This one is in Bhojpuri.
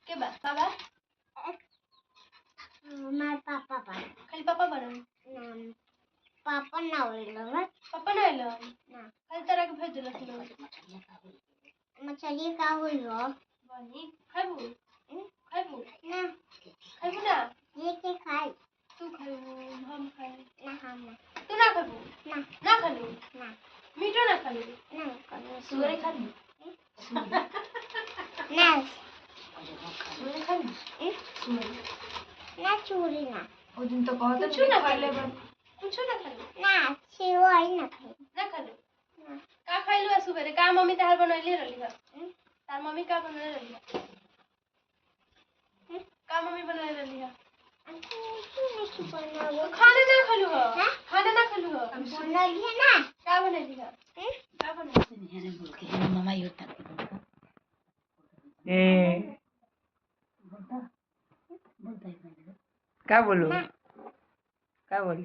के बा बाबा हमार पापा बा खाली पापा बनन पापा ना होइलो पापा ना आइलो ना खाली तरह के भेज दिलस लोग मछली का होइलो बनी खाइबू खाइबू ना खाइबू ना ये के खाई तू खाइबू हम खाइ ना हम तू ना खाइबू ना ना खालू ना मीठो ना खालू ना करो सुअर खालू ना सुअर खालू ना चूरी ना ओ दिन तो कहत कुछ ना खाइले कुछ ना खालू ना सेवई ना खाई ना खालू ना का खाइलू सुबेरे का मम्मी तार बनैले रहली ह तार मम्मी का बनैले रहली ह का मम्मी बनैले रहली ह खाना ना खालू ह खाना ना खालू ह बनली है ना का बनैली ह का बनैली है बोल के मामा योटा ए क्या बोलूं क्या बोली